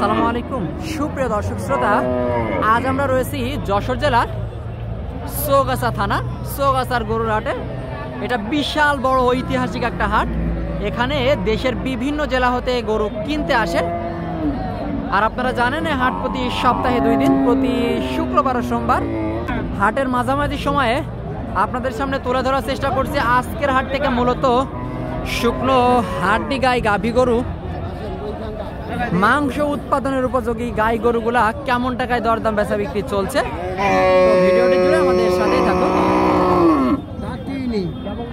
আসসালামু আলাইকুম সুপ্রিয় দর্শক শ্রোতা, আজ আমরা রয়েছি যশোর জেলার চৌগাছা থানা চৌগাছার গরুর হাটে। এটা বিশাল বড় ঐতিহাসিক একটা হাট। এখানে দেশের বিভিন্ন জেলা হতে গরু কিনতে আসে। আর আপনারা জানেন এই হাট প্রতি সপ্তাহে 2 দিন, প্রতি শুক্রবার ও সোমবার। হাটের মাঝামাঝি সময়ে আপনাদের সামনে তুলে ধরার চেষ্টা করছি আজকের হাট থেকে মূলত শুকনো হাড্ডি গাই গাভী গরু, মাংস উৎপাদনের উপযোগী গাই গরুগুলা কেমন টাকায় দরদাম বেচা বিক্রি চলছে। তো ভিডিওটি জুড়ে আমাদের সাথেই থাকুন।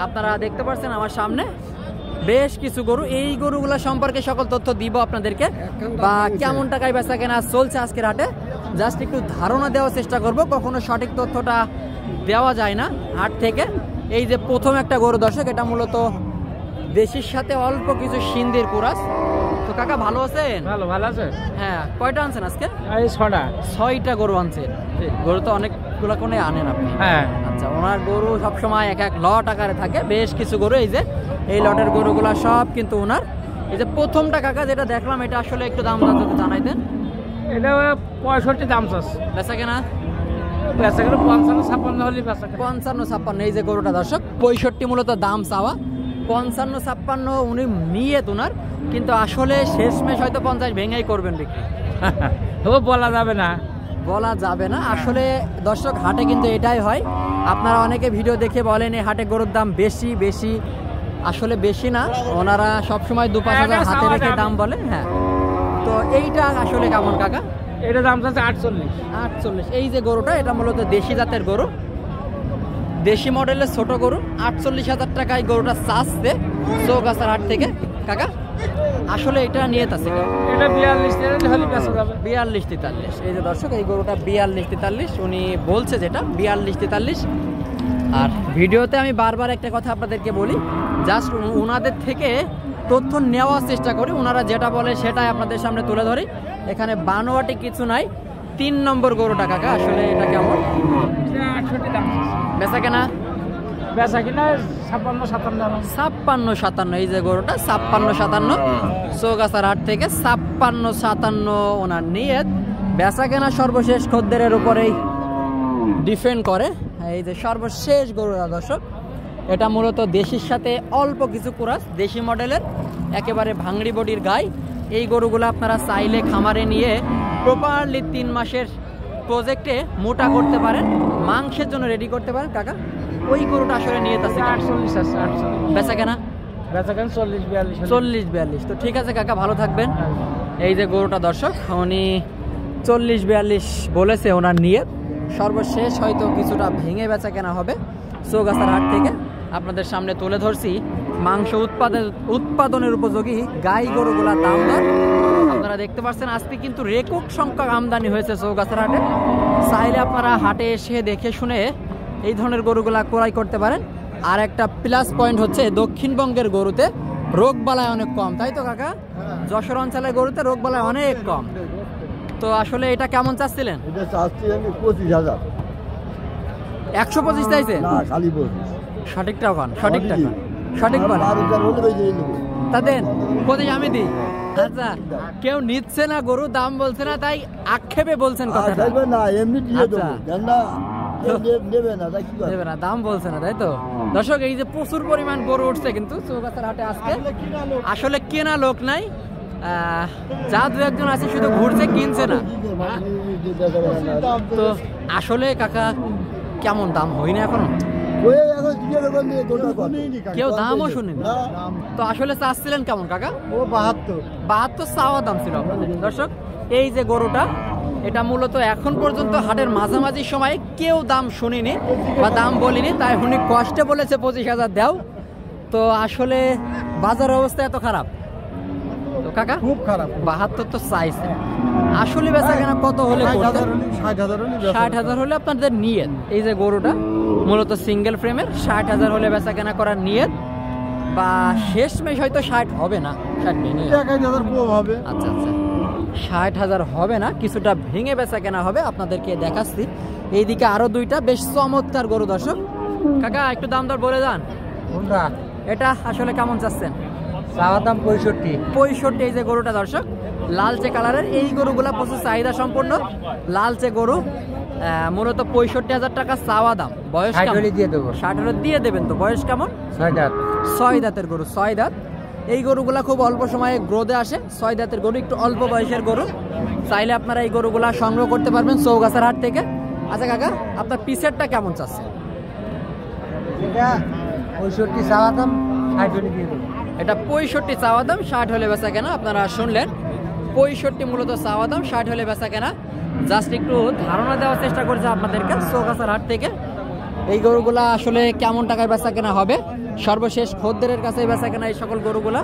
আপনারা দেখতে পাচ্ছেন আমার সামনে বেশ কিছু গরু। এই গরুগুলা সম্পর্কে সকল তথ্য দিব আপনাদেরকে, বা কেমন টাকায় বেচা কেনা চলছে আজকের হাটে জাস্ট একটু ধারণা দেওয়ার চেষ্টা করব। কখনো সঠিক তথ্যটা দেওয়া যায় না হাট থেকে। এই যে প্রথম একটা গরু দর্শক, এটা মূলত দেশির সাথে অল্প কিছু সিন্ধির কুরাস। তো কাকা ভালো আছেন? ভালো আছে। হ্যাঁ, কয়টা আনছেন আজকে? 6টা গরু আনছেন। গরু তো অনেকগুলো কোনে আনেন আপনি? হ্যাঁ। আচ্ছা, ওনার গরু সবসময় এক এক লট আকারে থাকে, বেশ কিছু গরু। এই যে এই লটের গরুগুলা সব কিন্তু ওনার। এই যে প্রথমটা কাকা যেটা দেখলাম, এটা আসলে একটু দাম যদি জানাই দেন। এটা 65 দাম চাচ্ছে। বেচা কেনা 55-56 হলে বেচা। 55-56 এই যে গরুটা দর্শক, 65 মূলত দাম চাওয়া। 55-56 উনি নিয়ে তোনার, কিন্তু আসলে শেষমেশ হয়তো 50 ভেঙেই করবেন বিক্রি। বলা যাবে না। আসলে দর্শক হাটে কিন্তু এটাই হয়। আপনারা অনেকে ভিডিও দেখে বলেন এই হাটে গরুর দাম বেশি। আসলে বেশি না, ওনারা সবসময় 2-5 হাজার হাতে রেখে দাম বলে। হ্যাঁ, তো এইটা আসলে কেমন কাকা? এটা দাম চাচ্ছে 48। এই যে গরুটা, এটা মূলত দেশি জাতের গরু, দেশি মডেলের ছোট গরু। 48,000 টাকায় গরুটা চাচ্ছে চৌগাছার হাট থেকে। কাকা আসলে এটা নিয়ে আছে এটা 42-43। এই যে দর্শক, এই গরুটা 42-43 উনি বলছে, যেটা 42-43। আর ভিডিওতে আমি বারবার একটা কথা আপনাদেরকে বলি, জাস্ট ওনাদের থেকে তথ্য নেওয়ার চেষ্টা করি। ওনারা যেটা বলে সেটাই আপনাদের সামনে তুলে ধরি। এখানে বানোয়াটি কিছু নাই। 3 নম্বর গরুটা কাকা, আসলে এটা কেমন? 68 দাম। বেচা কেনা 56-57। এই যে গরুটা 56-57 চৌগাছার হাট থেকে 56-57 ওনার নিয়ত। বেচা কেনা সর্বশেষ খদ্দেরের উপরেই ডিপেন্ড করে। এই যে সর্বশেষ গরুটা দর্শক, এটা মূলত দেশির সাথে অল্প কিছু কুরাস, দেশি মডেলের একেবারে ভাঙড়ি বডির গাই। এই গরুগুলো আপনারা চাইলে খামারে নিয়ে প্রপারলি 3 মাসের প্রজেক্টে মোটা করতে পারেন, মাংসের জন্য রেডি করতে পারেন। কাকা ওই গরুটা আসলে নিয়ে আছে 48। বেচা কেনা 40-42। তো ঠিক আছে কাকা, ভালো থাকবেন। এই যে গরুটা দর্শক, উনি 40-42 বলেছে ওনার নিয়ত। সর্বশেষ হয়তো কিছুটা ভেঙে বেচা কেনা হবে। চৌগাছার হাট থেকে আপনাদের সামনে তুলে ধরছি মাংস উৎপাদনের উপযোগী গাই গরুগুলার দাম দর। আপনারা দেখতে পাচ্ছেন আজকে কিন্তু রেকর্ড সংখ্যক আমদানি হয়েছে চৌগাছার হাটে। চাইলে আপনারা হাটে এসে দেখে শুনে এই ধরনের গরুগুলা ক্রয় করতে পারেন। আর একটা প্লাস পয়েন্ট হচ্ছে, দক্ষিণবঙ্গের গরুতে রোগ বালায় অনেক কম, তাই তো কাকা? যশোর অঞ্চলের গরুতে রোগ বালায় অনেক কম। তো আসলে এটা কেমন চাচ্ছিলেন? 125 চাইছে? সঠিকটা তাদের 25 আমি দিই। আচ্ছা, কেউ নিচ্ছে না গরু, দাম বলছে না, তাই আক্ষেপে বলছেন কথাটা? দেবে না, দাম বলছে না, তাই তো দর্শক? এই যে প্রচুর পরিমাণ গরু উঠছে কিন্তু চৌগাছার হাটে আজকে। আসলে কেনা লোক নাই, যা 2-1 আছে শুধু ঘুরছে, কিনছে না। তো আসলে কাকা কেমন দাম হয়নি এখনো? কেউ দামও শুনেনি। তো আসলে চাচ্ছিলেন কেমন কাকা? 72 চাওয়া দাম ছিল দর্শক। এই যে গরুটা, এটা মূলত এখন পর্যন্ত হাটের মাঝামাঝি সময়ে কেউ দাম শুনিনি বা দাম বলিনি, তাই উনি কষ্টে বলেছে 25,000 দাও। তো আসলে বাজার অবস্থা এত খারাপ তো কাকা? খুব খারাপ। 72 তো চাইছে। আসলে বেচা কেনা কত হলে? 60,000 হলে আপনাদের নিয়ত। এই যে গরুটা মূলত সিঙ্গেল ফ্রেমের, 60,000 হলে বেচা কেনা করার নিয়ত, বা শেষমেশ হয়তো 60 হবে না, 60 ভেঙে। আচ্ছা, 60,000 হবে না, কিছুটা ভেঙে বেচা কেনা হবে। আপনাদেরকে দেখাচ্ছি। এইদিকে আরো 2টা বেশ চমৎকার গরু দর্শক। কাকা একটু দাম দর বলে যান। এটা আসলে কেমন চাচ্ছেন? চাওয়া দাম 65। 65। এই যে গরুটা দর্শক লালচে কালারের, এই গরুগুলা প্রচুর চাহিদা সম্পন্ন লালচে গরু। মূলত 65,000 টাকা চাওয়া দাম। বয়স কেমন? দিয়ে দেবো। 60 হলে দিয়ে দেবেন তো। বয়স কেমন? 6 দাঁত। 6 দাঁতের গরু, 6 দাঁত। এই গরুগুলা খুব অল্প সময়ে গ্রোথে আসে। 6 দাঁতের গরু, একটু অল্প বয়সের গরু। চাইলে আপনারা এই গরুগুলা সংগ্রহ করতে পারবেন চৌগাছার হাট থেকে। আচ্ছা কাকা, আপনার পিসেরটা কেমন চাচ্ছে? এটা 65 চাওয়া দাম, 60 হলে দিয়ে দেবো। এটা 65 চাওয়া দাম, 60 হলে বেচা কেনা। আপনারা শুনলেন, 65 মূলত চাওয়া দাম, 60 হলে বেচা কেনা। জাস্ট একটু ধারণা দেওয়ার চেষ্টা করছে আপনাদেরকে চৌগাছার হাট থেকে এই গরুগুলা আসলে কেমন টাকায় বেচা কেনা হবে। সর্বশেষ খদ্দেরের কাছে বেচা কেনা এই সকল গরুগুলা।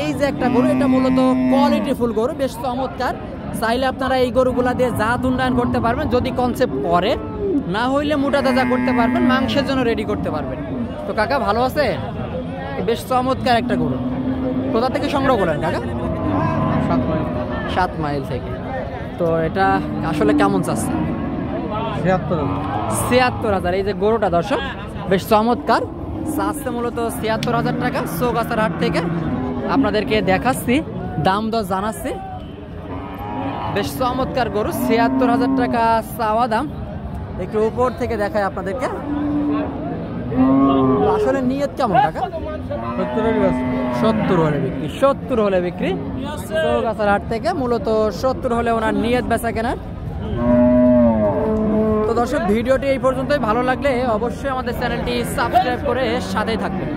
এই যে একটা গরু, এটা মূলত কোয়ালিটি ফুল গরু, বেশ চমৎকার। চাইলে আপনারা এই গরুগুলা দিয়ে জাত উন্নয়ন করতে পারবেন যদি কনসেপ্ট করে, না হইলে মোটা তাজা করতে পারবেন, মাংসের জন্য রেডি করতে পারবেন। তো কাকা ভালো আছে? বেশ চমৎকার একটা গরু। কোথা থেকে সংগ্রহ করলেন কাকা? 7 মাইল থেকে। তো এটা আসলে কেমন চাচ্ছে? 76,000। এই যে গরুটা দর্শক বেশ চমৎকার, চাচ্ছে মূলত 76,000 টাকা চৌগাছার হাট থেকে। আপনাদেরকে দেখাচ্ছি, দাম দর জানাচ্ছি। বেশ চমৎকার গরু, 76,000 টাকা চাওয়া দাম। একটু উপর থেকে দেখায় আপনাদেরকে। আসলে নিয়ত কেমন টাকা? 70 হলে বিক্রি। 70 হলে বিক্রি চৌগাছার হাট থেকে। মূলত 70 হলে ওনার নিয়ত বেচা কেনার। তো দর্শক, ভিডিওটি এই পর্যন্তই। ভালো লাগলে অবশ্যই আমাদের চ্যানেলটি সাবস্ক্রাইব করে সাথেই থাকবেন।